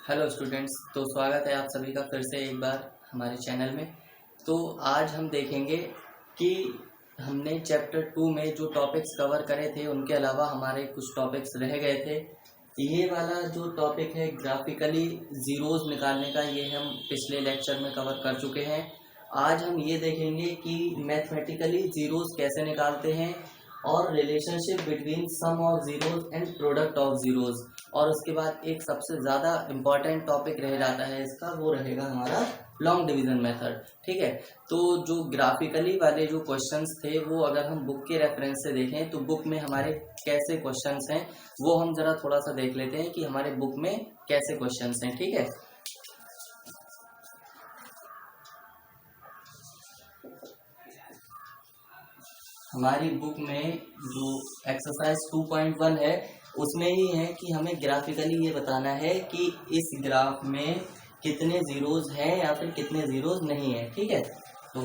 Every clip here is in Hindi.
हेलो स्टूडेंट्स, तो स्वागत है आप सभी का फिर से एक बार हमारे चैनल में। तो आज हम देखेंगे कि हमने चैप्टर 2 में जो टॉपिक्स कवर करे थे उनके अलावा हमारे कुछ टॉपिक्स रह गए थे। ये वाला जो टॉपिक है ग्राफिकली ज़ीरोज़ निकालने का, ये हम पिछले लेक्चर में कवर कर चुके हैं। आज हम ये देखेंगे कि मैथमेटिकली ज़ीरोज़ कैसे निकालते हैं और relationship between sum of zeroes and product of zeroes. और उसके बाद एक सबसे ज़्यादा इम्पॉर्टेंट टॉपिक रह जाता है इसका, वो रहेगा हमारा लॉन्ग डिवीज़न मेथड। ठीक है, तो जो ग्राफिकली वाले जो क्वेश्चंस थे वो अगर हम बुक के रेफरेंस से देखें तो बुक में हमारे कैसे क्वेश्चंस हैं वो हम ज़रा थोड़ा सा देख लेते हैं कि हमारे बुक में कैसे क्वेश्चंस हैं। ठीक है, हमारी बुक में जो एक्सरसाइज 2.1 है उसमें ही है कि हमें ग्राफिकली ये बताना है कि इस ग्राफ में कितने ज़ीरोज़ हैं या फिर कितने ज़ीरोज़ नहीं है। ठीक है, तो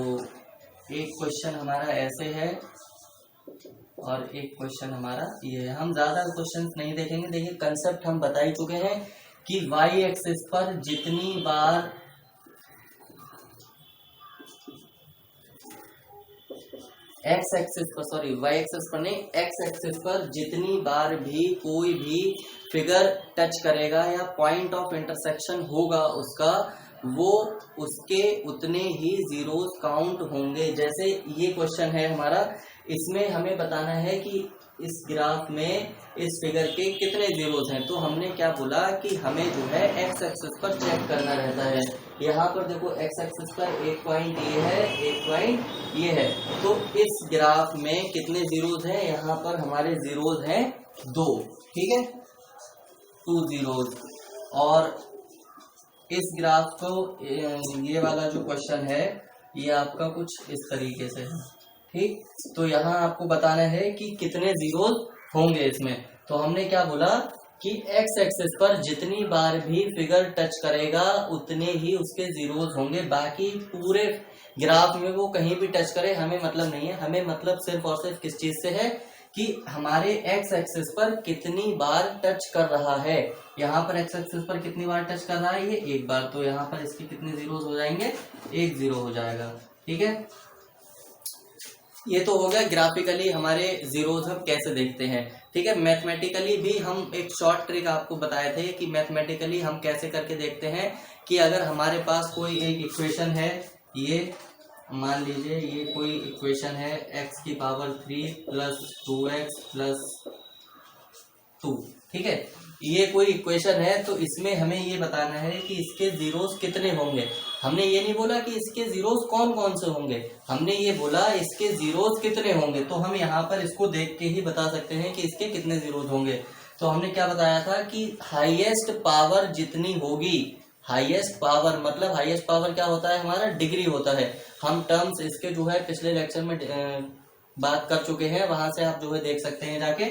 एक क्वेश्चन हमारा ऐसे है और एक क्वेश्चन हमारा ये है। हम ज़्यादा क्वेश्चंस नहीं देखेंगे। देखिए, कंसेप्ट हम बता ही चुके हैं कि वाई एक्सिस पर जितनी बार एक्स एक्सिस पर, सॉरी वाई एक्सिस पर नहीं, एक्स एक्सिस पर जितनी बार भी कोई भी फिगर टच करेगा या पॉइंट ऑफ इंटरसेक्शन होगा उसका, वो उसके उतने ही जीरोस काउंट होंगे। जैसे ये क्वेश्चन है हमारा, इसमें हमें बताना है कि इस ग्राफ में इस फिगर के कितने जीरोस हैं। तो हमने क्या बोला कि हमें जो है एक्स एक्सिस पर चेक करना रहता है। यहाँ पर देखो, एक्स एक्सिस पर एक पॉइंट ये है, एक पॉइंट ये है। तो इस ग्राफ में कितने जीरोस हैं? यहाँ पर हमारे जीरोस हैं 2। ठीक है, 2 जीरोस। और इस ग्राफ को, ये वाला जो क्वेश्चन है ये आपका कुछ इस तरीके से है। ठीक, तो यहाँ आपको बताना है कि कितने जीरोस होंगे इसमें। तो हमने क्या बोला कि एक्स एक्सिस पर जितनी बार भी फिगर टच करेगा उतने ही उसके जीरोस होंगे। बाकी पूरे ग्राफ में वो कहीं भी टच करे हमें मतलब नहीं है। हमें मतलब सिर्फ और सिर्फ किस चीज से है कि हमारे एक्स एक्सिस पर कितनी बार टच कर रहा है। यहाँ पर एक्स एक्सिस पर कितनी बार टच कर रहा है? ये एक बार। तो यहाँ पर इसके कितने जीरोस हो जाएंगे? 1 जीरो हो जाएगा। ठीक है, ये तो हो गया ग्राफिकली हमारे जीरोस हम कैसे देखते हैं। ठीक है, मैथमेटिकली भी हम एक शॉर्ट ट्रिक आपको बताए थे कि मैथमेटिकली हम कैसे करके देखते हैं कि अगर हमारे पास कोई एक इक्वेशन है, ये मान लीजिए ये कोई इक्वेशन है x की पावर 3 प्लस 2x प्लस 2। ठीक है, ये कोई इक्वेशन है। तो इसमें हमें ये बताना है कि इसके जीरोस कितने होंगे। हमने ये नहीं बोला कि इसके जीरोस कौन कौन से होंगे, हमने ये बोला इसके जीरोस कितने होंगे। तो हम यहाँ पर इसको देख के ही बता सकते हैं कि इसके कितने जीरोस होंगे। तो हमने क्या बताया था कि हाईएस्ट पावर जितनी होगी, हाईएस्ट पावर मतलब हाईएस्ट पावर क्या होता है हमारा? डिग्री होता है। हम टर्म्स इसके जो है पिछले लेक्चर में बात कर चुके हैं, वहां से आप जो है देख सकते हैं जाके।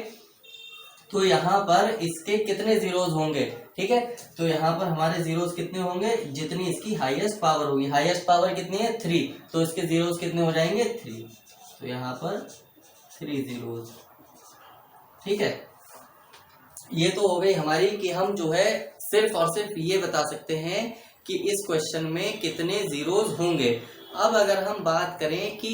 तो यहाँ पर इसके कितने जीरोस होंगे? ठीक है, तो यहाँ पर हमारे जीरोस कितने होंगे? जितनी इसकी हाईएस्ट पावर होगी। हाईएस्ट पावर कितनी है? 3। तो इसके जीरोस कितने हो जाएंगे? 3। तो यहाँ पर 3 जीरोस। ठीक है, ये तो हो गई हमारी कि हम जो है सिर्फ और सिर्फ ये बता सकते हैं कि इस क्वेश्चन में कितने जीरोस होंगे। अब अगर हम बात करें कि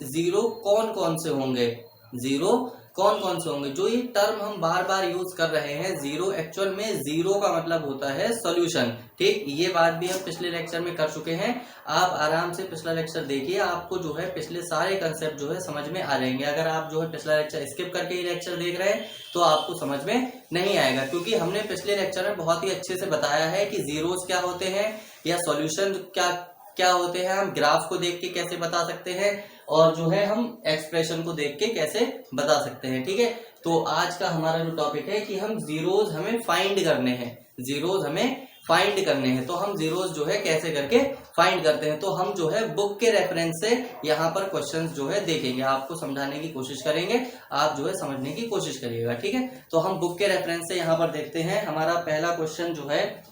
जीरो कौन कौन से होंगे, जीरो कौन कौन से होंगे, जो ये टर्म हम बार बार यूज कर रहे हैं जीरो, एक्चुअल में जीरो का मतलब होता है सॉल्यूशन। ठीक, ये बात भी हम पिछले लेक्चर में कर चुके हैं। आप आराम से पिछला लेक्चर देखिए, आपको जो है पिछले सारे कंसेप्ट जो है समझ में आ जाएंगे। अगर आप जो है पिछला लेक्चर स्किप करके ये लेक्चर देख रहे हैं तो आपको समझ में नहीं आएगा, क्योंकि हमने पिछले लेक्चर में बहुत ही अच्छे से बताया है कि जीरोस क्या होते हैं या सॉल्यूशन क्या क्या होते हैं, हम ग्राफ को देख के कैसे बता सकते हैं, और जो है हम एक्सप्रेशन को देख के कैसे बता सकते हैं। ठीक है, तो आज का हमारा जो टॉपिक है कि हम जीरोस हमें फाइंड करने हैं, जीरोस हमें फाइंड करने हैं। तो हम जीरोस जो है कैसे करके फाइंड करते हैं, तो हम जो है बुक के रेफरेंस से यहाँ पर क्वेश्चंस जो है देखेंगे, आपको समझाने की कोशिश करेंगे, आप जो है समझने की कोशिश करिएगा। ठीक है, तो हम बुक के रेफरेंस से यहाँ पर देखते हैं। हमारा पहला क्वेश्चन जो है,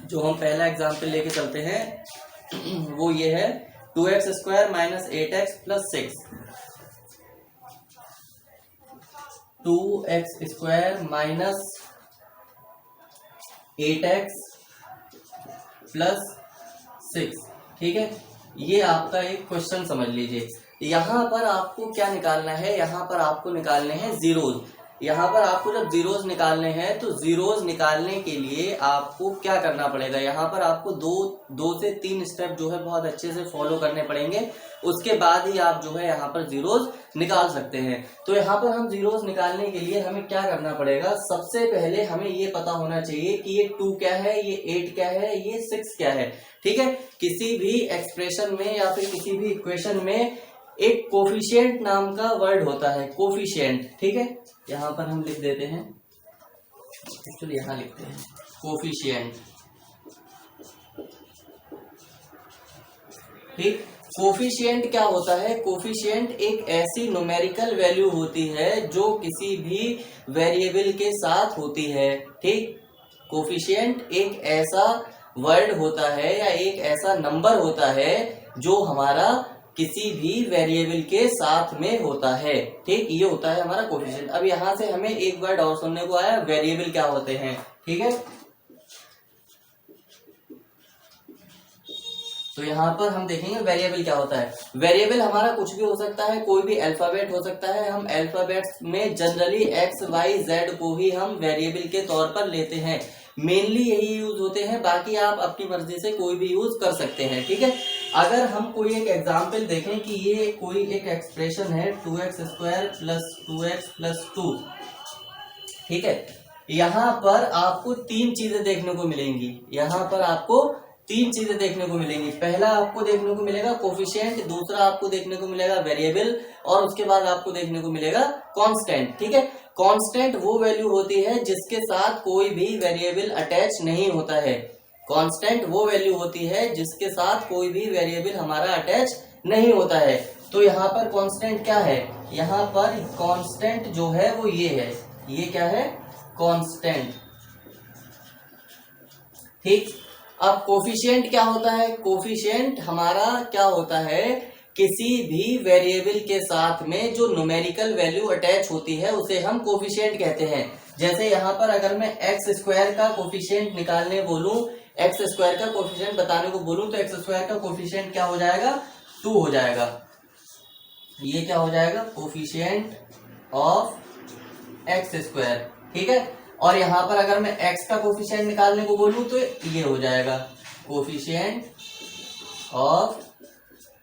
जो हम पहला एग्जाम्पल लेके चलते हैं वो ये है 2x² minus 8x plus 6। 2x² minus 8x plus 6, ठीक है। ये आपका एक क्वेश्चन समझ लीजिए। यहाँ पर आपको क्या निकालना है, यहाँ पर आपको निकालने हैं जीरोज। यहाँ पर आपको जब जीरोज निकालने हैं तो जीरोज निकालने के लिए आपको क्या करना पड़ेगा, यहाँ पर आपको दो से तीन स्टेप जो है बहुत अच्छे से फॉलो करने पड़ेंगे, उसके बाद ही आप जो है यहाँ पर जीरोज निकाल सकते हैं। तो यहाँ पर हम जीरोज निकालने के लिए हमें क्या करना पड़ेगा, सबसे पहले हमें ये पता होना चाहिए कि ये 2 क्या है, ये 8 क्या है, ये 6 क्या है, ठीक है। किसी भी एक्सप्रेशन में या फिर किसी भी इक्वेशन में एक कोफिशिएंट नाम का वर्ड होता है, कोफिशिएंट, ठीक है। यहाँ पर हम लिख देते हैं, एक्चुअली यहाँ लिखते हैं कोफिशिएंट, ठीक। कोफिशिएंट क्या होता है, कोफिशिएंट एक ऐसी न्यूमेरिकल वैल्यू होती है जो किसी भी वेरिएबल के साथ होती है, ठीक। कोफिशिएंट एक ऐसा वर्ड होता है या एक ऐसा नंबर होता है जो हमारा किसी भी वेरिएबल के साथ में होता है, ठीक। ये होता है हमारा कोफिशिएंट। अब यहाँ से हमें एक वर्ड और सुनने को आया, वेरिएबल क्या होते हैं, ठीक है। तो यहाँ पर हम देखेंगे वेरिएबल क्या होता है। वेरिएबल हमारा कुछ भी हो सकता है, कोई भी अल्फाबेट हो सकता है। हम अल्फाबेट्स में जनरली एक्स वाई जेड को ही हम वेरिएबल के तौर पर लेते हैं, मेनली यही यूज होते हैं, बाकी आप अपनी मर्जी से कोई भी यूज कर सकते हैं, ठीक है। अगर हम कोई एक एग्जाम्पल देखें कि ये कोई एक एक्सप्रेशन है 2x² प्लस 2x प्लस 2, ठीक है। यहाँ पर आपको तीन चीजें देखने को मिलेंगी, यहाँ पर आपको तीन चीजें देखने को मिलेंगी। पहला आपको देखने को मिलेगा कोफिशिएंट, दूसरा आपको देखने को मिलेगा वेरिएबल, और उसके बाद आपको देखने को मिलेगा कांस्टेंट, ठीक है। कांस्टेंट वो वैल्यू होती है जिसके साथ कोई भी वेरिएबल अटैच नहीं होता है। कांस्टेंट वो वैल्यू होती है जिसके साथ कोई भी वेरिएबल हमारा अटैच नहीं होता है। तो यहाँ पर कांस्टेंट क्या है, यहाँ पर कांस्टेंट जो है वो ये है, ये क्या है, कांस्टेंट, ठीक। अब कोफिशिएंट क्या होता है, कोफिशिएंट हमारा क्या होता है, किसी भी वेरिएबल के साथ में जो न्यूमेरिकल वैल्यू अटैच होती है उसे हम कोफिशिएंट कहते हैं। जैसे यहाँ पर अगर मैं x² का कोफिशिएंट निकालने बोलूं, x² का कोफिशिएंट बताने को बोलूं, तो x² का कोफिशिएंट क्या हो जाएगा, 2 हो जाएगा। ये क्या हो जाएगा, कोफिशिएंट ऑफ x², ठीक है। और यहाँ पर अगर मैं x का कोफिशिएंट निकालने को बोलूं तो ये हो जाएगा कोफिशिएंट ऑफ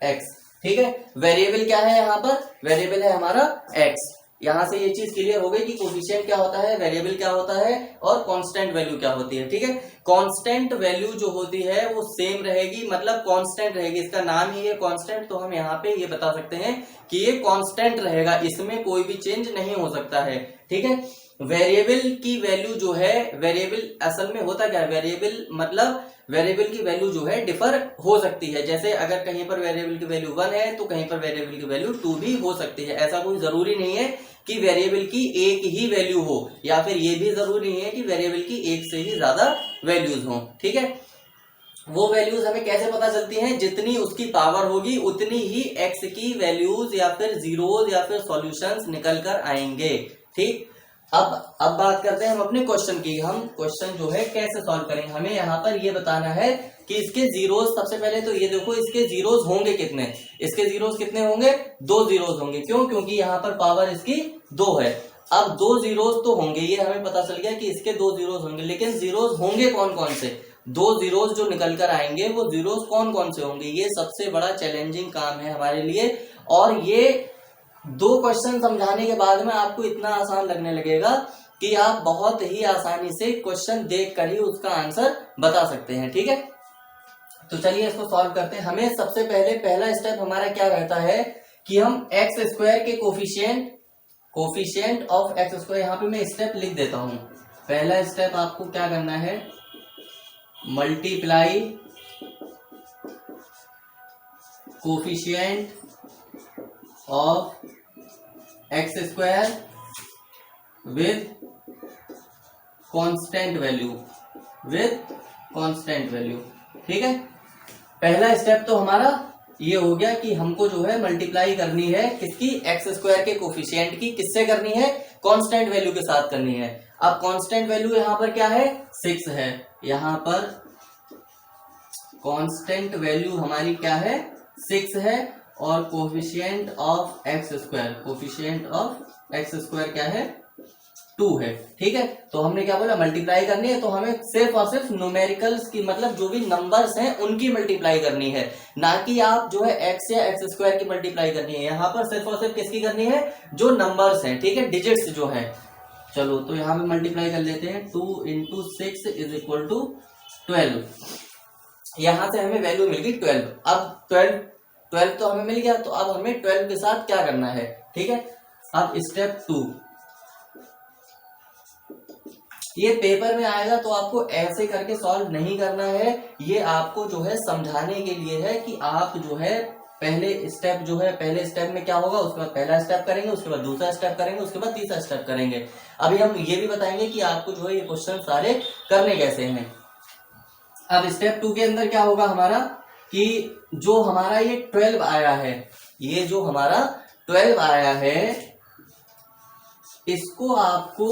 x, ठीक है। वेरिएबल क्या है, यहाँ पर वेरिएबल है हमारा x। यहाँ से ये चीज क्लियर हो गई कि कोफिशिएंट क्या होता है, वेरिएबल क्या होता है, और कांस्टेंट वैल्यू क्या होती है, ठीक है। कांस्टेंट वैल्यू जो होती है वो सेम रहेगी, मतलब कांस्टेंट रहेगी, इसका नाम ही है कांस्टेंट। तो हम यहाँ पे ये बता सकते हैं कि ये कांस्टेंट रहेगा, इसमें कोई भी चेंज नहीं हो सकता है, ठीक है। वेरिएबल की वैल्यू जो है, वेरिएबल असल में होता क्या है, वेरिएबल मतलब वेरिएबल की वैल्यू जो है डिफर हो सकती है। जैसे अगर कहीं पर वेरिएबल की वैल्यू 1 है तो कहीं पर वेरिएबल की वैल्यू 2 भी हो सकती है। ऐसा कोई जरूरी नहीं है कि वेरिएबल की एक ही वैल्यू हो, या फिर ये भी जरूरी नहीं है कि वेरिएबल की एक से ही ज्यादा वैल्यूज हो, ठीक है। वो वैल्यूज हमें कैसे पता चलती हैं, जितनी उसकी पावर होगी उतनी ही एक्स की वैल्यूज या फिर जीरोज या फिर सॉल्यूशंस निकल कर आएंगे, ठीक। अब बात करते हैं हम अपने क्वेश्चन की। हम क्वेश्चन जो है कैसे सॉल्व करेंगे, हमें यहाँ पर ये बताना है कि इसके जीरोज, सबसे पहले तो ये देखो इसके जीरोज होंगे कितने, इसके जीरोज कितने होंगे, 2 जीरोज होंगे। क्यों, क्योंकि यहाँ पर पावर इसकी 2 है। अब 2 जीरोज तो होंगे, ये हमें पता चल गया कि इसके 2 जीरोज होंगे, लेकिन जीरोज होंगे कौन कौन से, 2 जीरोज जो निकल कर आएंगे वो जीरोज कौन कौन से होंगे, ये सबसे बड़ा चैलेंजिंग काम है हमारे लिए। और ये 2 क्वेश्चन समझाने के बाद में आपको इतना आसान लगने लगेगा कि आप बहुत ही आसानी से क्वेश्चन देखकर ही उसका आंसर बता सकते हैं, ठीक है। तो चलिए इसको सॉल्व करते हैं। हमें सबसे पहले पहला स्टेप हमारा क्या रहता है कि हम x² के कोफिशिएंट ऑफ x², यहाँ पे मैं स्टेप लिख देता हूं। पहला स्टेप आपको क्या करना है, multiply coefficient of x² with constant value, ठीक है। पहला स्टेप तो हमारा ये हो गया कि हमको जो है मल्टीप्लाई करनी है किसकी, x² के कोफिशिएंट की, किससे करनी है, कांस्टेंट वैल्यू के साथ करनी है। अब कांस्टेंट वैल्यू यहाँ पर क्या है, 6 है, यहाँ पर कांस्टेंट वैल्यू हमारी क्या है 6 है, और कोफिशिएंट ऑफ एक्स स्क्वायर क्या है 2 है। ठीक है, तो हमने क्या बोला मल्टीप्लाई करनी है, तो हमें सिर्फ और सिर्फ न्यूमेरिकल्स की मतलब जो भी नंबर्स हैं उनकी मल्टीप्लाई करनी है, ना कि आप जो है एक्स या एक्स स्क्वायर की मल्टीप्लाई करनी है। यहाँ पर सिर्फ और सिर्फ किसकी करनी है, जो नंबर्स हैं, ठीक है, डिजिट्स जो है। चलो तो यहाँ पे मल्टीप्लाई कर लेते हैं, 2 इंटू 6 इज इक्वल टू 12। यहाँ से हमें वैल्यू मिल गई 12। अब 12 तो हमें मिल गया, तो अब हमें 12 के साथ क्या करना है, ठीक है। अब स्टेप 2, ये पेपर में आएगा तो आपको ऐसे करके सॉल्व नहीं करना है, ये आपको जो है समझाने के लिए है कि आप जो है पहले स्टेप में क्या होगा, उसके बाद पहला स्टेप करेंगे, उसके बाद दूसरा स्टेप करेंगे, उसके बाद तीसरा स्टेप करेंगे। अभी हम ये भी बताएंगे कि आपको जो है ये क्वेश्चन सारे करने कैसे हैं। अब स्टेप 2 के अंदर क्या होगा हमारा, कि जो हमारा ये 12 आया है, ये जो हमारा 12 आया है, इसको आपको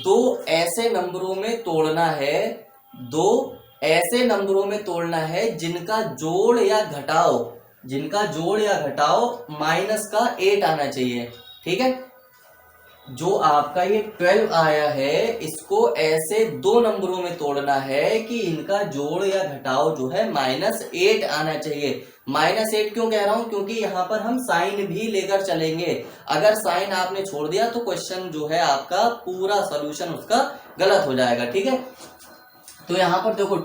दो ऐसे नंबरों में तोड़ना है, दो ऐसे नंबरों में तोड़ना है जिनका जोड़ या घटाव माइनस का 8 आना चाहिए। ठीक है, जो आपका ये 12 आया है, इसको ऐसे दो नंबरों में तोड़ना है कि इनका जोड़ या घटाव जो है -8 आना चाहिए। -8 क्यों कह रहा हूं, क्योंकि यहाँ पर हम साइन भी लेकर चलेंगे। अगर साइन आपने छोड़ दिया तो क्वेश्चन जो है आपका पूरा सॉल्यूशन उसका गलत हो जाएगा। ठीक है, तो यहाँ पर देखो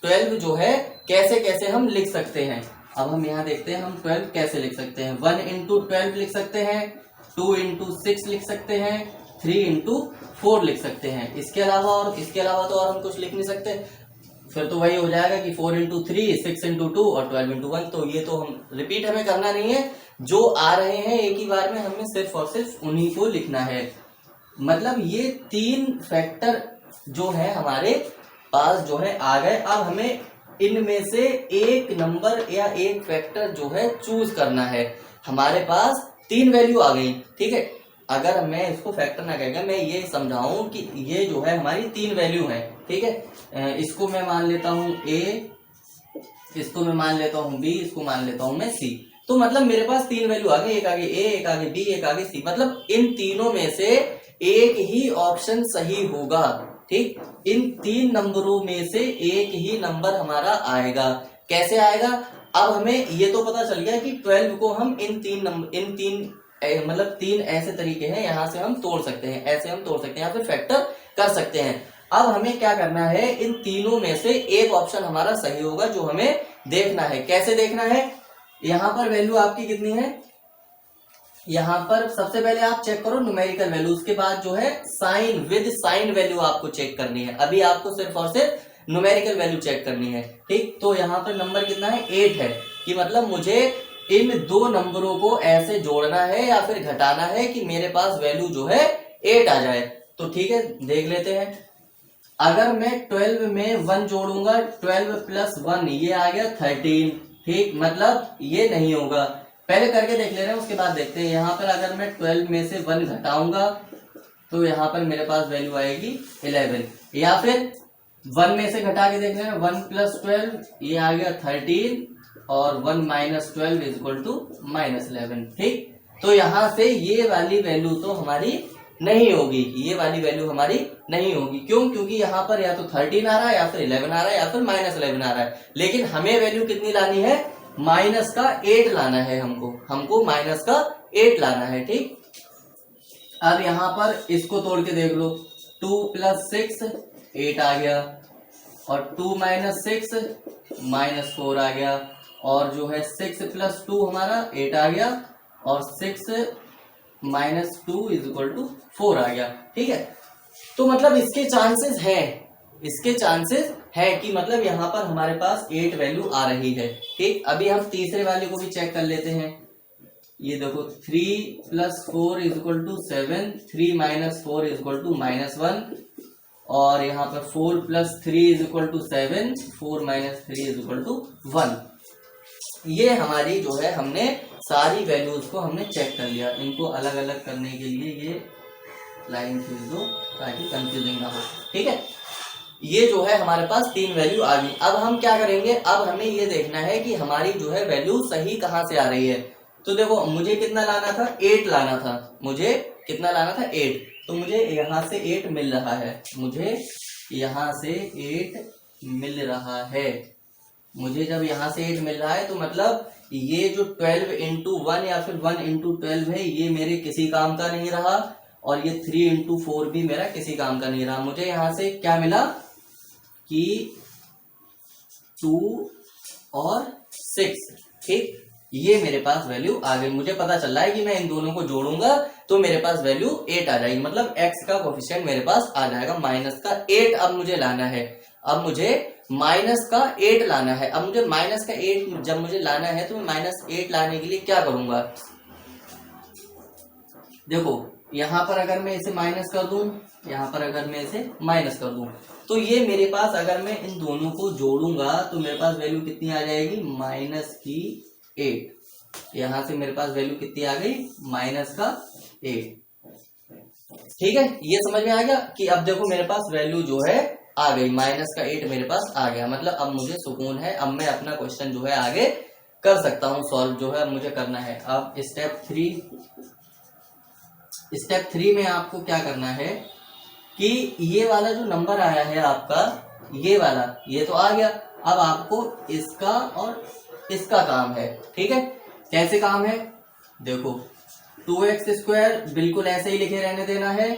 12 जो है कैसे कैसे हम लिख सकते हैं। अब हम यहाँ देखते हैं हम 12 कैसे लिख सकते हैं। 1 इंटू 12 लिख सकते हैं, 2 इंटू 6 लिख सकते हैं, 3 इंटू 4 लिख सकते हैं। इसके अलावा तो और हम कुछ लिख नहीं सकते। फिर तो वही हो जाएगा कि 4 इंटू 3, 6 इंटू 2 और 12 इंटू 1। तो ये तो हम रिपीट हमें करना नहीं है, जो आ रहे हैं एक ही बार में हमें सिर्फ और सिर्फ उन्हीं को लिखना है। मतलब ये 3 फैक्टर जो है हमारे पास जो है आ गए। अब हमें इनमें से एक नंबर या एक फैक्टर जो है चूज करना है। हमारे पास 3 वैल्यू आ गई। ठीक है, अगर मैं इसको फैक्टर ना कहकर मैं ये समझाऊं कि ये जो है हमारी 3 वैल्यू है। ठीक है, इसको मैं मान लेता हूं A, इसको मैं मान लेता हूं B, इसको मान लेता हूं मैं C। तो मतलब मेरे पास 3 वैल्यू आ गई, एक आगे A, एक आगे B, एक आगे C। मतलब इन तीनों में से एक ही ऑप्शन सही होगा। ठीक, इन 3 नंबरों में से एक ही नंबर हमारा आएगा। कैसे आएगा, अब हमें ये तो पता चल गया कि 12 को हम मतलब 3 ऐसे तरीके हैं, यहां से हम तोड़ सकते हैं, ऐसे हम तोड़ सकते हैं, या फिर फैक्टर कर सकते हैं। अब हमें क्या करना है, इन तीनों में से एक ऑप्शन हमारा सही होगा जो हमें देखना है। कैसे देखना है, यहां पर वैल्यू आपकी कितनी है, यहां पर सबसे पहले आप चेक करो न्यूमेरिकल वैल्यू, उसके बाद जो है साइन वैल्यू आपको चेक करनी है। अभी आपको सिर्फ और सिर्फ न्यूमेरिकल वैल्यू चेक करनी है। ठीक, तो यहाँ पर नंबर कितना है 8 है, कि मतलब मुझे इन दो नंबरों को ऐसे जोड़ना है या फिर घटाना है कि मेरे पास वैल्यू जो है 8 आ जाए। तो ठीक है, देख लेते हैं। अगर मैं 12 में 1 जोड़ूंगा, 12 प्लस 1 ये आ गया 13। ठीक, मतलब ये नहीं होगा, पहले करके देख ले रहे हैं, उसके बाद देखते हैं। यहाँ पर अगर मैं 12 में से 1 घटाऊंगा तो यहाँ पर मेरे पास वैल्यू आएगी 11। या फिर 1 में से घटा के देख रहे हैं, 1 प्लस 12 ये आ गया 13, और 1 माइनस 12 इज इक्वल टू -11। ठीक, तो यहाँ से ये वाली वैल्यू तो हमारी नहीं होगी, ये वाली वैल्यू हमारी नहीं होगी। क्यों, क्योंकि यहाँ पर या तो 13 आ रहा है, या फिर 11 आ रहा है, या फिर -11 आ रहा है। लेकिन हमें वैल्यू कितनी लानी है, -8 लाना है। हमको -8 लाना है। ठीक, अब यहाँ पर इसको तोड़ के देख लो, 2 प्लस 6 8 आ गया, और 2 माइनस 6 -4 आ गया, और जो है 6 प्लस 2 हमारा 8 आ गया, और 6 माइनस 2 इज इक्वल टू 4 आ गया। ठीक है, तो मतलब इसके चांसेस है कि मतलब यहाँ पर हमारे पास 8 वैल्यू आ रही है। ठीक, अभी हम तीसरे वाले को भी चेक कर लेते हैं। ये देखो 3 plus 4 is equal to 7, 3 minus 4 is equal to -1, और यहाँ पर 4 plus 3 is equal to 7, 4 minus 3 is equal to 1। ये हमारी जो है हमने सारी वैल्यूज को हमने चेक कर लिया। इनको अलग अलग करने के लिए ये लाइन खींच दो ताकि कंफ्यूजिंग ना हो। ठीक है, ये जो है हमारे पास 3 वैल्यू आ गई। अब हम क्या करेंगे, अब हमें ये देखना है कि हमारी जो है वैल्यू सही कहाँ से आ रही है। तो देखो मुझे कितना लाना था, 8 लाना था, मुझे कितना लाना था 8, तो मुझे यहाँ से 8 मिल रहा है, मुझे यहाँ से 8 मिल रहा है। मुझे जब यहाँ से 8 मिल रहा है तो मतलब ये जो 12 इंटू 1 या फिर 1 इंटू 12 है ये मेरे किसी काम का नहीं रहा, और ये 3 इंटू 4 भी मेरा किसी काम का नहीं रहा। मुझे यहाँ से क्या मिला कि 2 और 6, ठीक, ये मेरे पास वैल्यू आ गई। मुझे पता चल रहा है कि मैं इन दोनों को जोड़ूंगा तो मेरे पास वैल्यू 8 आ जाएगी, मतलब x का कोफिशिएंट मेरे पास आ जाएगा माइनस का 8। अब मुझे लाना है, अब मुझे माइनस का 8 लाना है। अब मुझे माइनस का 8 जब मुझे लाना है तो मैं माइनस 8 लाने के लिए क्या करूंगा, देखो यहाँ पर अगर मैं इसे माइनस कर दूं, यहाँ पर अगर मैं इसे माइनस कर दूं तो ये मेरे पास, अगर मैं इन दोनों को जोड़ूंगा तो मेरे पास वैल्यू कितनी आ जाएगी, माइनस की 8। यहाँ से मेरे पास वैल्यू कितनी आ गई, माइनस का 8। ठीक है, ये समझ में आ गया कि अब देखो मेरे पास वैल्यू जो है आ गई, माइनस का 8 मेरे पास आ गया। मतलब अब मुझे सुकून है, अब मैं अपना क्वेश्चन जो है आगे कर सकता हूँ सॉल्व, जो है मुझे करना है। अब स्टेप 3 में आपको क्या करना है कि ये वाला जो नंबर आया है आपका, ये वाला, ये तो आ गया। अब आपको इसका और इसका काम है, ठीक है। कैसे काम है, देखो 2x² बिल्कुल ऐसे ही लिखे रहने देना है,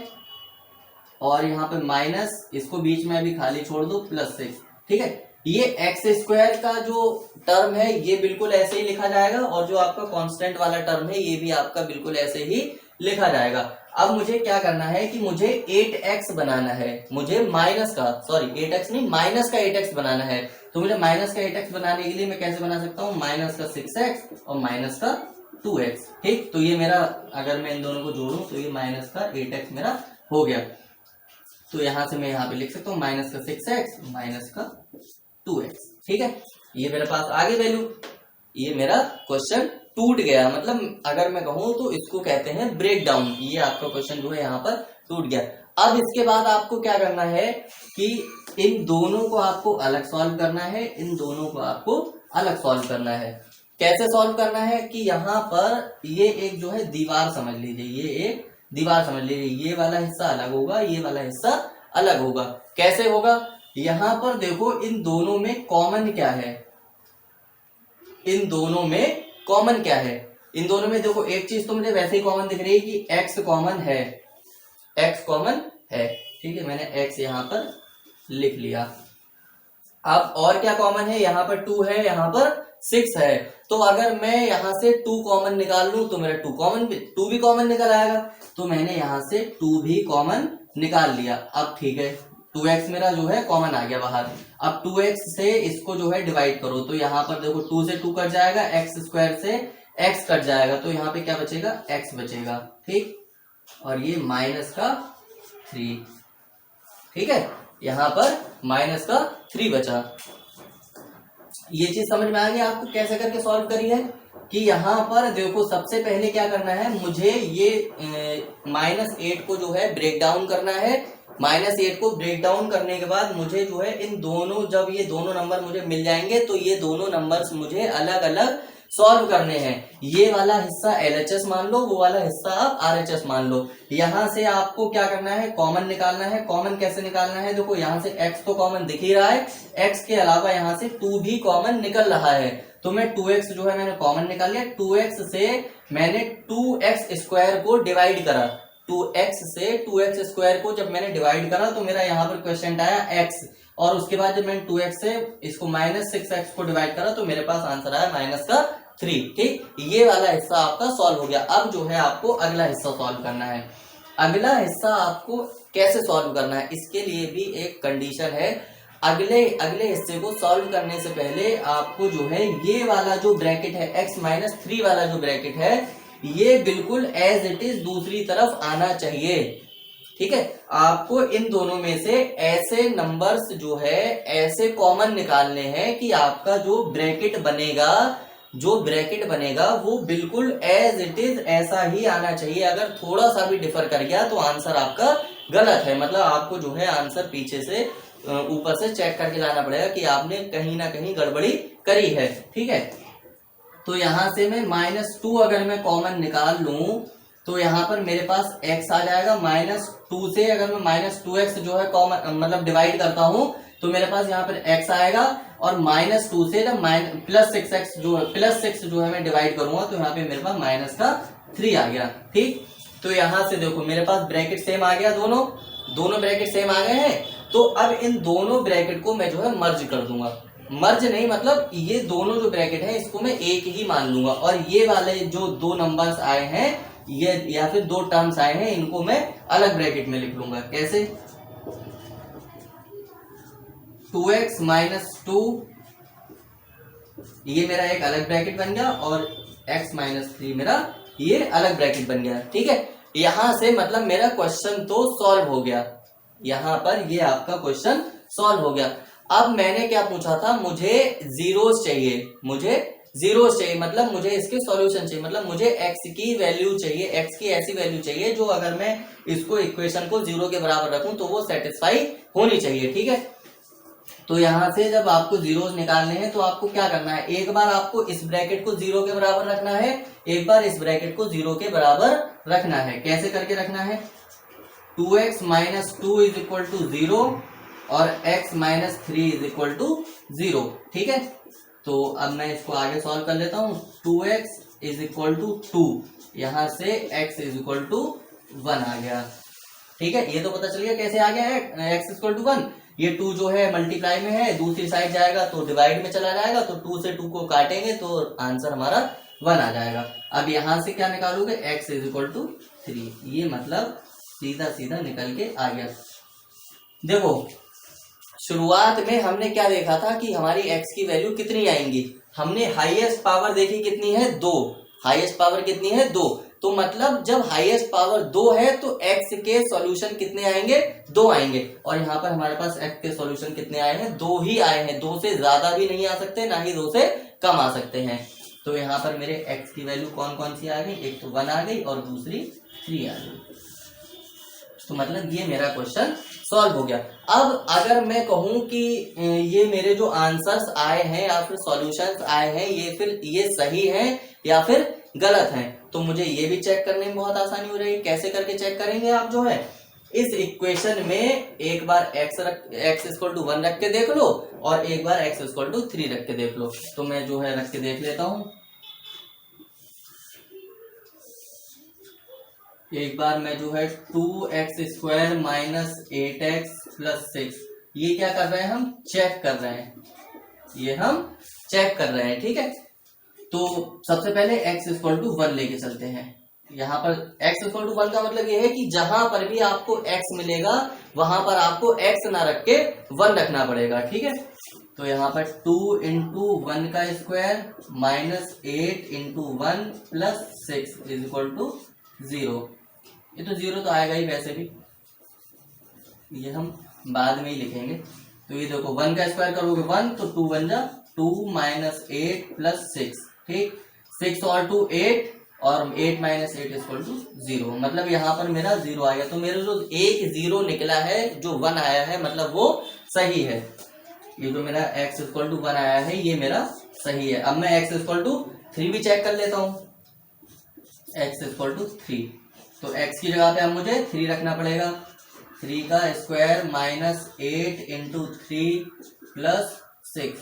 और यहाँ पे माइनस, इसको बीच में अभी खाली छोड़ दो, +6, ठीक है। ये x² का जो टर्म है ये बिल्कुल ऐसे ही लिखा जाएगा, और जो आपका कांस्टेंट वाला टर्म है ये भी आपका बिल्कुल ऐसे ही लिखा जाएगा। अब मुझे क्या करना है कि मुझे 8x बनाना है, मुझे माइनस का, सॉरी 8x नहीं, माइनस का 8x बनाना है। तो मुझे माइनस का 8x बनाने के लिए मैं कैसे बना सकता हूँ, माइनस का 6x और माइनस का 2x, ठीक। तो ये मेरा, अगर मैं इन दोनों को जोड़ूं तो ये माइनस का 8x मेरा हो गया। तो यहां से मैं यहाँ पे लिख सकता हूँ माइनस का 6x माइनस का 2x, ठीक है। ये मेरे पास आ गई वैल्यू, ये मेरा क्वेश्चन टूट गया। मतलब अगर मैं कहूँ तो इसको कहते हैं ब्रेक डाउन। ये आपका क्वेश्चन जो है यहाँ पर टूट गया। अब इसके बाद आपको क्या करना है कि इन दोनों को आपको अलग सॉल्व करना है, इन दोनों को आपको अलग सॉल्व करना है। कैसे सॉल्व करना है कि यहाँ पर ये एक जो है दीवार समझ लीजिए, ये एक दीवार समझ लीजिए, ये वाला हिस्सा अलग होगा, ये वाला हिस्सा अलग होगा। कैसे होगा, यहाँ पर देखो इन दोनों में कॉमन क्या है, इन दोनों में कॉमन क्या है, इन दोनों में देखो एक चीज तो मुझे वैसे ही कॉमन दिख रही है कि x कॉमन है, x कॉमन है, ठीक है। मैंने x यहाँ पर लिख लिया। अब और क्या कॉमन है, यहाँ पर 2 है, यहाँ पर 6 है। तो अगर मैं यहाँ से 2 कॉमन निकाल लूं तो मेरा 2 भी कॉमन निकल आएगा। तो मैंने यहाँ से 2 भी कॉमन निकाल लिया। अब ठीक है, 2x मेरा जो है कॉमन आ गया बाहर। अब 2x से इसको जो है डिवाइड करो, तो यहाँ पर देखो 2 से 2 कट जाएगा, x² से x कट जाएगा, तो यहाँ पे क्या बचेगा, x बचेगा, ठीक। और ये माइनस का 3, ठीक है, यहाँ पर माइनस का 3 बचा। ये चीज समझ में आ गई आपको कैसे करके सॉल्व करी है कि यहाँ पर देखो सबसे पहले क्या करना है, मुझे ये -8 को जो है ब्रेक डाउन करना है। -8 को ब्रेक डाउन करने के बाद मुझे जो है इन दोनों, जब ये दोनों नंबर मुझे मिल जाएंगे तो ये दोनों नंबर्स मुझे अलग अलग सॉल्व करने हैं। ये वाला हिस्सा LHS मान लो, वो वाला हिस्सा आप RHS मान लो। यहाँ से आपको क्या करना है, कॉमन निकालना है। कॉमन कैसे निकालना है, देखो यहाँ से x तो कॉमन दिख ही रहा है, x के अलावा यहाँ से 2 भी कॉमन निकल रहा है। तो मैं 2x जो है मैंने कॉमन निकाल लिया। 2x से मैंने 2x² को डिवाइड करा, 2x से 2x² को जब मैंने डिवाइड करा तो मेरा यहाँ पर क्वेश्चन आया x, और उसके बाद जब मैंने 2x से इसको -6x को डिवाइड करा तो मेरे पास आंसर आया -3, ठीक। ये वाला हिस्सा आपका सॉल्व हो गया। अब जो है आपको अगला हिस्सा सॉल्व करना है। अगला हिस्सा आपको कैसे सॉल्व करना है, इसके लिए भी एक कंडीशन है। अगले हिस्से को सॉल्व करने से पहले आपको जो है ये वाला जो ब्रैकेट है, x-3 वाला जो ब्रैकेट है, ये बिल्कुल एज इट इज दूसरी तरफ आना चाहिए, ठीक है। आपको इन दोनों में से ऐसे नंबर्स जो है ऐसे कॉमन निकालने हैं कि आपका जो ब्रैकेट बनेगा वो बिल्कुल एज इट इज ऐसा ही आना चाहिए। अगर थोड़ा सा भी डिफर कर गया तो आंसर आपका गलत है, मतलब आपको जो है आंसर पीछे से ऊपर से चेक करके लाना पड़ेगा कि आपने कहीं ना कहीं गड़बड़ी करी है। ठीक है, तो यहाँ से मैं -2 अगर मैं कॉमन निकाल लूं तो यहाँ पर मेरे पास x आ जाएगा। -2 से अगर मैं -2x जो है कॉमन मतलब डिवाइड करता हूं तो मेरे पास यहाँ पर x आएगा, और -2 से जब +6x जो है +6 जो है मैं डिवाइड करूंगा तो यहाँ पे मेरे पास -3 आ गया। ठीक, तो यहाँ से देखो मेरे पास ब्रैकेट सेम आ गया, दोनों ब्रैकेट सेम आ गए हैं। तो अब इन दोनों ब्रैकेट को मैं जो है मर्ज कर दूंगा, मर्ज नहीं मतलब ये दोनों जो ब्रैकेट है इसको मैं एक ही मान लूंगा, और ये वाले जो दो नंबर्स आए हैं ये या फिर दो टर्म्स आए हैं इनको मैं अलग ब्रैकेट में लिख लूंगा। कैसे? 2x - 2 ये मेरा एक अलग ब्रैकेट बन गया, और x - 3 मेरा ये अलग ब्रैकेट बन गया। ठीक है, यहां से मतलब मेरा क्वेश्चन तो सॉल्व हो गया, यहां पर ये आपका क्वेश्चन सॉल्व हो गया। अब मैंने क्या पूछा था, मुझे जीरोस चाहिए, मतलब मुझे इसके सॉल्यूशन चाहिए, मतलब मुझे x की वैल्यू चाहिए, x की ऐसी वैल्यू चाहिए जो अगर मैं इसको इक्वेशन को 0 के बराबर रखूं तो वो सेटिस्फाई होनी चाहिए। ठीक है, तो यहां से जब आपको जीरोस निकालने हैं तो आपको क्या करना है, एक बार आपको इस ब्रैकेट को 0 के बराबर रखना है, एक बार इस ब्रैकेट को 0 के बराबर रखना है। कैसे करके रखना है? 2x - 2 = 0 और x - 3 = 0। ठीक है, तो अब मैं इसको आगे सॉल्व कर लेता हूं। 2x = 2, यहां से x = 1 आ गया। ठीक है, ये तो पता चल गया कैसे आ गया है x = 1। ये 2 जो है मल्टीप्लाई में है, दूसरी साइड जाएगा तो डिवाइड में चला जाएगा, तो 2 से 2 को काटेंगे तो आंसर हमारा 1 आ जाएगा। अब यहां से क्या निकालोगे, x = 3, ये मतलब सीधा सीधा निकल के आ गया। देखो शुरुआत में हमने क्या देखा था कि हमारी x की वैल्यू कितनी आएंगी, हमने हाईएस्ट पावर देखी कितनी है, 2। हाईएस्ट पावर कितनी है, 2। तो मतलब जब हाईएस्ट पावर 2 है तो x के सॉल्यूशन कितने आएंगे, 2 आएंगे। और यहाँ पर हमारे पास x के सॉल्यूशन कितने आए हैं, 2 ही आए हैं, 2 से ज्यादा भी नहीं आ सकते, ना ही 2 से कम आ सकते हैं। तो यहाँ पर मेरे x की वैल्यू कौन कौन सी आ गई, एक तो 1 आ गई और दूसरी 3 आ गई। तो मतलब ये मेरा क्वेश्चन सॉल्व हो गया। अब अगर मैं कहूं कि ये मेरे जो आंसर्स आए हैं या फिर सॉल्यूशंस आए हैं ये सही हैं या फिर गलत हैं, तो मुझे ये भी चेक करने में बहुत आसानी हो रही है। कैसे करके चेक करेंगे, आप जो है इस इक्वेशन में एक बार x = 1 रख के देख लो और एक बार x = 3 रख के देख लो। तो मैं जो है रख के देख लेता हूं। एक बार मैं जो है 2x² - 8x + 6 ये क्या कर रहे हैं, हम चेक कर रहे हैं, ये हम चेक कर रहे हैं। ठीक है, तो सबसे पहले x = 1 लेके चलते हैं। यहाँ पर x = 1 का मतलब ये है कि जहां पर भी आपको x मिलेगा वहां पर आपको x ना रख के 1 रखना पड़ेगा। ठीक है, तो यहाँ पर 2 × 1 का स्क्वायर -8 × 1 + 6 = 0। ये तो 0 तो आएगा ही, वैसे भी ये हम बाद में ही लिखेंगे। तो ये देखो 1 का स्क्वायर करोगे 1, तो 2 बन जा 2 - 8 + 6। ठीक, 6 और 2 8 और 8 - 8 = 0। मतलब यहाँ पर मेरा 0 आ गया। तो मेरा जो एक 0 निकला है, जो 1 आया है, मतलब वो सही है। ये जो मेरा x = 1 आया है ये मेरा सही है। अब मैं x = 3 भी चेक कर लेता हूँ। x = 3, तो x की जगह पे अब मुझे 3 रखना पड़ेगा। 3 का स्क्वायर -8 × 3 + 6,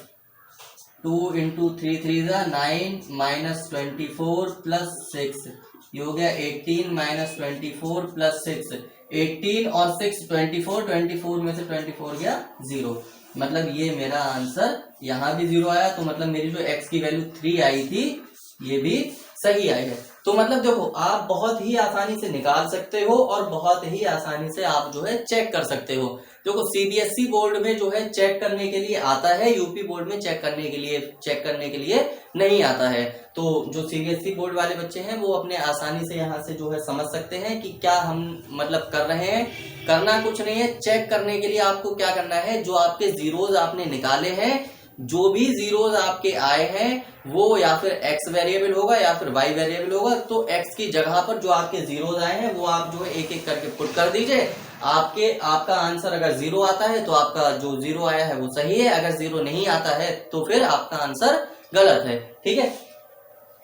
2 × 3 3 9 -24 + 6, ये हो गया 18 - 24 + 6। 18 और 6 24 में से 24 गया 0। मतलब ये मेरा आंसर यहाँ भी 0 आया। तो मतलब मेरी जो x की वैल्यू 3 आई थी ये भी सही आई है। तो मतलब देखो आप बहुत ही आसानी से निकाल सकते हो और बहुत ही आसानी से आप जो है चेक कर सकते हो। देखो सीबीएसई बोर्ड में जो है चेक करने के लिए आता है, यूपी बोर्ड में चेक करने के लिए नहीं आता है। तो जो सीबीएसई बोर्ड वाले बच्चे हैं वो अपने आसानी से यहाँ से जो है समझ सकते हैं कि क्या हम मतलब कर रहे हैं। करना कुछ नहीं है, चेक करने के लिए आपको क्या करना है, जो आपके जीरोज आपने निकाले हैं जो भी जीरोज आपके आए हैं वो या फिर x वेरिएबल होगा या फिर y वेरिएबल होगा। तो x की जगह पर जो आपके जीरोज आए हैं वो आप जो है एक एक करके पुट कर दीजिए। आपका आंसर अगर 0 आता है तो आपका जो 0 आया है वो सही है, अगर 0 नहीं आता है तो फिर आपका आंसर गलत है। ठीक है,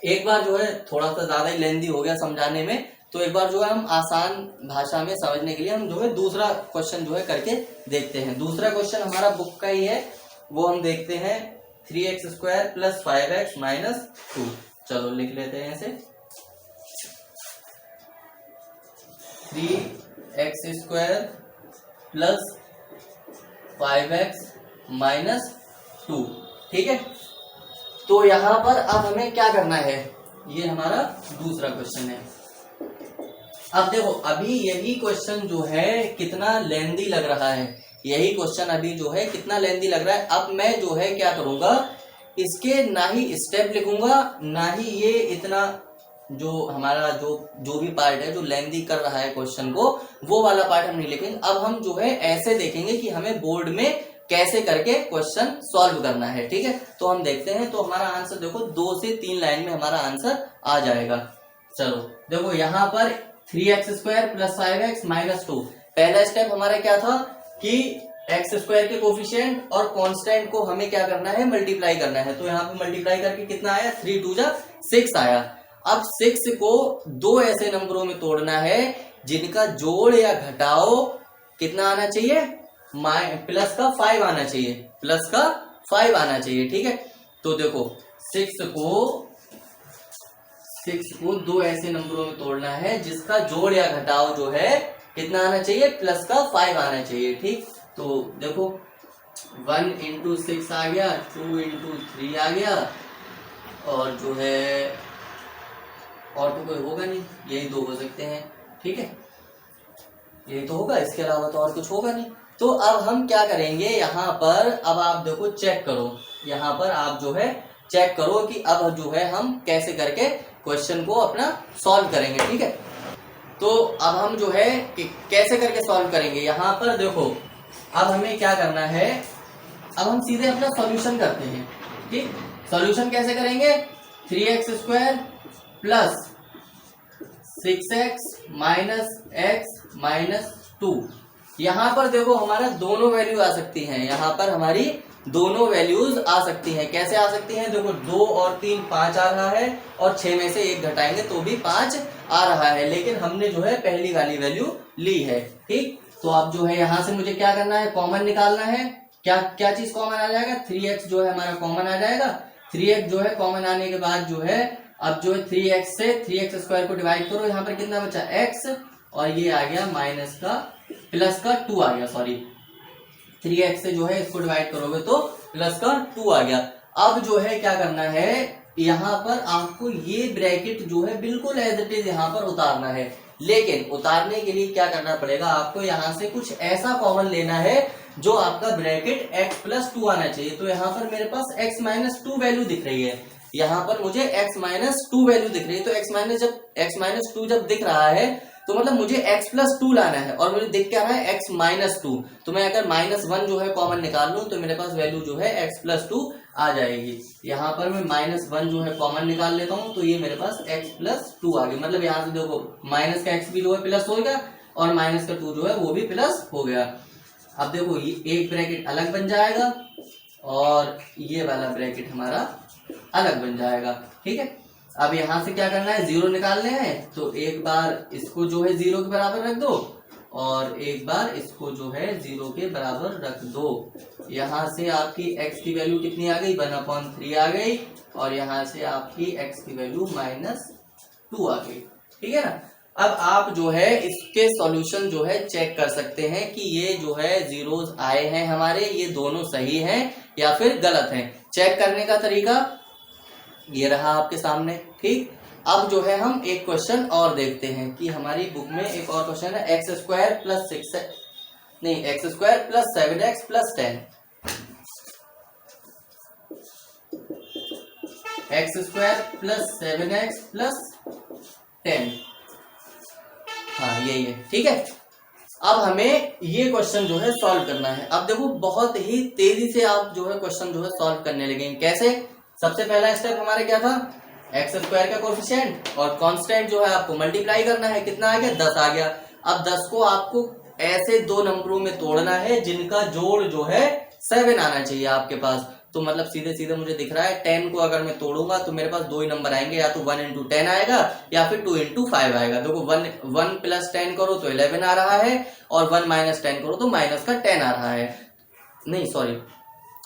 एक बार जो है थोड़ा सा ज्यादा ही लेंदी हो गया समझाने में, तो एक बार जो है हम आसान भाषा में समझने के लिए हम जो है दूसरा क्वेश्चन जो है करके देखते हैं। दूसरा क्वेश्चन हमारा बुक का ही है, वो हम देखते हैं 3x² + 5x - 2। चलो लिख लेते हैं इसे, 3x² + 5x - 2। ठीक है, तो यहां पर अब हमें क्या करना है, ये हमारा दूसरा क्वेश्चन है। अब देखो अभी यही क्वेश्चन जो है कितना लेंदी लग रहा है, यही क्वेश्चन अभी जो है कितना लेंदी लग रहा है। अब मैं जो है क्या करूंगा, इसके ना ही स्टेप लिखूंगा ना ही ये इतना जो हमारा जो भी पार्ट है जो लेंदी कर रहा है क्वेश्चन को, वो वाला पार्ट हम नहीं लिखेंगे। अब हम जो है ऐसे देखेंगे कि हमें बोर्ड में कैसे करके क्वेश्चन सॉल्व करना है। ठीक है, तो हम देखते हैं। तो हमारा आंसर देखो 2 से 3 लाइन में हमारा आंसर आ जाएगा। चलो देखो यहाँ पर 3x² + 5x - 2, पहला स्टेप हमारा क्या था कि x² के कोफिशिएंट और कांस्टेंट को हमें क्या करना है, मल्टीप्लाई करना है। तो यहाँ पे मल्टीप्लाई करके कितना आया, 3 × 2 = 6 आया। अब 6 को 2 ऐसे नंबरों में तोड़ना है जिनका जोड़ या घटाओ कितना आना चाहिए, +5 आना चाहिए, +5 आना चाहिए। ठीक है, तो देखो 6 को 2 ऐसे नंबरों में तोड़ना है जिसका जोड़ या घटाव जो है कितना आना चाहिए, +5 आना चाहिए। ठीक, तो देखो 1 × 6 आ गया, 2 × 3 आ गया, और जो है और तो कोई होगा नहीं, यही 2 हो सकते हैं। ठीक है, यही तो होगा, इसके अलावा तो और कुछ होगा नहीं। तो अब हम क्या करेंगे, यहाँ पर अब आप देखो चेक करो, यहाँ पर आप जो है चेक करो कि अब जो है हम कैसे करके क्वेश्चन को अपना सॉल्व करेंगे। ठीक है, तो अब हम जो है कि कैसे करके सॉल्व करेंगे, यहाँ पर देखो अब हमें क्या करना है, अब हम सीधे अपना सॉल्यूशन करते हैं। ठीक, सॉल्यूशन कैसे करेंगे, 3x² + 6x - x - 2। यहाँ पर देखो हमारा दोनों वैल्यू आ सकती हैं, यहाँ पर हमारी दोनों वैल्यूज आ सकती हैं। कैसे आ सकती हैं, देखो 2 और 3 5 आ रहा है, और 6 में से 1 घटाएंगे तो भी 5 आ रहा है, लेकिन हमने जो है पहली वाली वैल्यू ली है। ठीक, तो अब जो है यहाँ से मुझे क्या करना है, कॉमन निकालना है। क्या क्या चीज कॉमन आ जाएगा, 3x जो है हमारा कॉमन आ जाएगा। 3x जो है कॉमन आने के बाद जो है अब जो है 3x से 3x² को डिवाइड करो, यहाँ पर कितना बचा, x, और ये आ गया +2 आ गया, सॉरी 3x से जो है इसको डिवाइड करोगे तो +2 आ गया। अब जो है क्या करना है, यहाँ पर आपको ये ब्रैकेट जो है बिल्कुल एज इट इज यहाँ पर उतारना है, लेकिन उतारने के लिए क्या करना पड़ेगा, आपको यहाँ से कुछ ऐसा कॉमन लेना है जो आपका ब्रैकेट x + 2 आना चाहिए। तो यहाँ पर मेरे पास x - 2 वैल्यू दिख रही है, यहाँ पर मुझे x - 2 वैल्यू दिख रही है। तो x - 2 जब दिख रहा है तो मतलब मुझे x + 2 लाना है, और मुझे दिख क्या रहा है, x - 2। तो मैं अगर -1 जो है कॉमन निकाल लूं तो मेरे पास वैल्यू जो है x + 2 आ जाएगी। यहाँ पर मैं -1 जो है कॉमन निकाल लेता हूँ, तो ये मेरे पास x + 2 आ गया। मतलब यहाँ से देखो माइनस का x भी जो है प्लस हो गया, और माइनस का 2 जो है वो भी प्लस हो गया। अब देखो ये एक ब्रैकेट अलग बन जाएगा और ये वाला ब्रैकेट हमारा अलग बन जाएगा। ठीक है, अब यहाँ से क्या करना है, 0 निकालने हैं। तो एक बार इसको जो है 0 के बराबर रख दो, और एक बार इसको जो है 0 के बराबर रख दो। यहाँ से आपकी x की वैल्यू कितनी आ गई, 1/3 आ गई, और यहाँ से आपकी x की वैल्यू -2 आ गई। ठीक है ना, अब आप जो है इसके सॉल्यूशन जो है चेक कर सकते हैं कि ये जो है जीरोस आए हैं हमारे, ये दोनों सही हैं या फिर गलत हैं। चेक करने का तरीका ये रहा आपके सामने। ठीक, अब जो है हम एक क्वेश्चन और देखते हैं कि हमारी बुक में एक और क्वेश्चन है, x² + 7x + 10। x² + 7x + 10, हाँ यही है। ठीक है, अब हमें ये क्वेश्चन जो है सॉल्व करना है। अब देखो बहुत ही तेजी से आप जो है क्वेश्चन जो है सॉल्व करने लगेंगे। कैसे? सबसे पहला स्टेप हमारे क्या था, एक्स स्क्वायर का कोफिशिएंट और कांस्टेंट जो है आपको मल्टीप्लाई करना है। कितना आ गया? 10 आ गया। अब 10 को आपको ऐसे दो नंबरों में तोड़ना है जिनका जोड़ जो है 7 आना चाहिए आपके पास। तो मतलब सीधे सीधे मुझे दिख रहा है 10 को अगर मैं तोड़ूंगा तो मेरे पास दो ही नंबर आएंगे, या तो 1 इंटू 10 आएगा या फिर 2 इंटू 5 आएगा। देखो 1 प्लस 10 करो तो 11 आ रहा है, और 1 माइनस 10 करो तो माइनस का 10 आ रहा है, नहीं सॉरी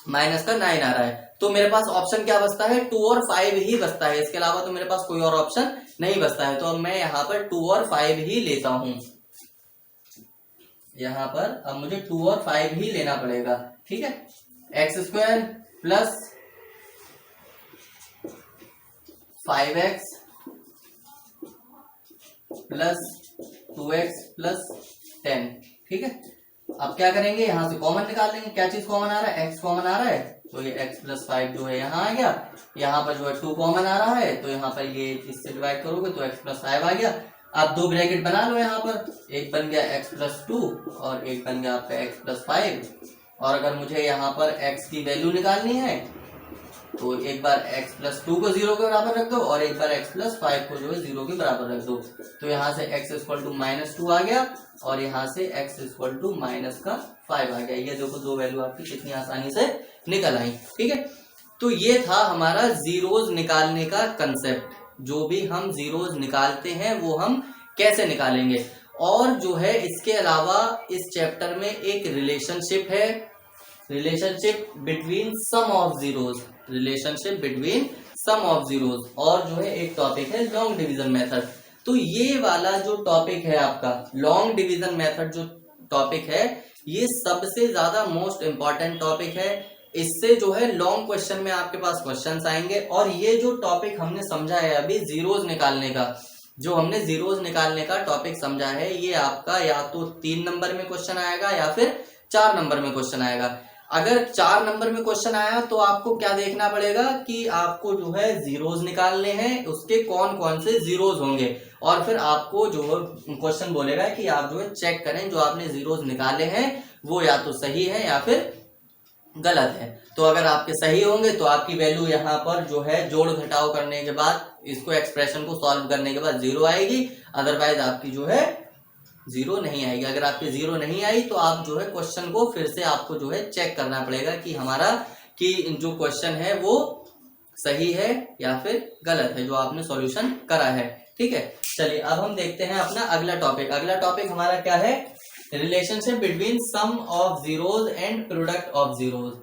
माइनस का 9 आ रहा है। तो मेरे पास ऑप्शन क्या बचता है? 2 और 5 ही बचता है, इसके अलावा तो मेरे पास कोई और ऑप्शन नहीं बचता है। तो अब मैं यहाँ पर 2 और 5 ही लेता हूं। यहाँ पर अब मुझे 2 और 5 ही लेना पड़ेगा। ठीक है, x square plus 5x plus 2x plus 10। ठीक है, अब क्या करेंगे, यहां से कॉमन निकाल लेंगे। क्या चीज कॉमन आ रहा है? x कॉमन आ रहा है, तो ये x प्लस 5 जो है यहाँ आ गया। यहाँ पर जो है 2 कॉमन आ रहा है, तो यहाँ पर ये इससे डिवाइड करोगे तो x प्लस 5 आ गया। आप दो ब्रैकेट बना लो यहाँ पर, एक बन गया x प्लस 2 और एक बन गया आपका x प्लस 5। और अगर मुझे यहाँ पर x की वैल्यू निकालनी है तो एक बार x प्लस 2 को 0 के बराबर रख दो और एक बार x प्लस 5 को जो है 0 के बराबर रख दो। तो यहाँ से x इक्वल टू -2 आ गया और यहाँ से x इक्वल टू -5 आ गया। ये देखो दो वैल्यू आपकी कितनी आसानी से निकल आई। ठीक है, तो ये था हमारा जीरोज निकालने का कंसेप्ट। जो भी हम जीरोज निकालते हैं वो हम कैसे निकालेंगे। और जो है इसके अलावा इस चैप्टर में एक रिलेशनशिप है, relationship between sum of zeros, relationship between sum of zeros, और जो है एक टॉपिक है लॉन्ग डिवीजन मेथड। तो ये वाला जो टॉपिक है आपका लॉन्ग डिवीजन मेथड जो टॉपिक है, ये सबसे ज्यादा मोस्ट इंपॉर्टेंट टॉपिक है। इससे जो है लॉन्ग क्वेश्चन में आपके पास क्वेश्चंस आएंगे। और ये जो टॉपिक हमने समझा है अभी जीरोज निकालने का, जो हमने जीरोज निकालने का टॉपिक समझा है, ये आपका या तो 3 नंबर में क्वेश्चन आएगा या फिर 4 नंबर में क्वेश्चन आएगा। अगर 4 नंबर में क्वेश्चन आया तो आपको क्या देखना पड़ेगा कि आपको जो है जीरोज निकालने हैं, उसके कौन कौन से जीरोज होंगे। और फिर आपको जो क्वेश्चन बोलेगा कि आप जो है चेक करें जो आपने जीरोज निकाले हैं वो या तो सही है या फिर गलत है। तो अगर आपके सही होंगे तो आपकी वैल्यू यहाँ पर जो है जोड़ घटाव करने के बाद, इसको एक्सप्रेशन को सॉल्व करने के बाद 0 आएगी, अदरवाइज आपकी जो है 0 नहीं आएगी। अगर आपकी 0 नहीं आई तो आप जो है क्वेश्चन को फिर से आपको जो है चेक करना पड़ेगा कि हमारा कि जो क्वेश्चन है वो सही है या फिर गलत है जो आपने सॉल्यूशन करा है। ठीक है, चलिए अब हम देखते हैं अपना अगला टॉपिक। अगला टॉपिक हमारा क्या है? Relationship between sum of zeros and product of zeros.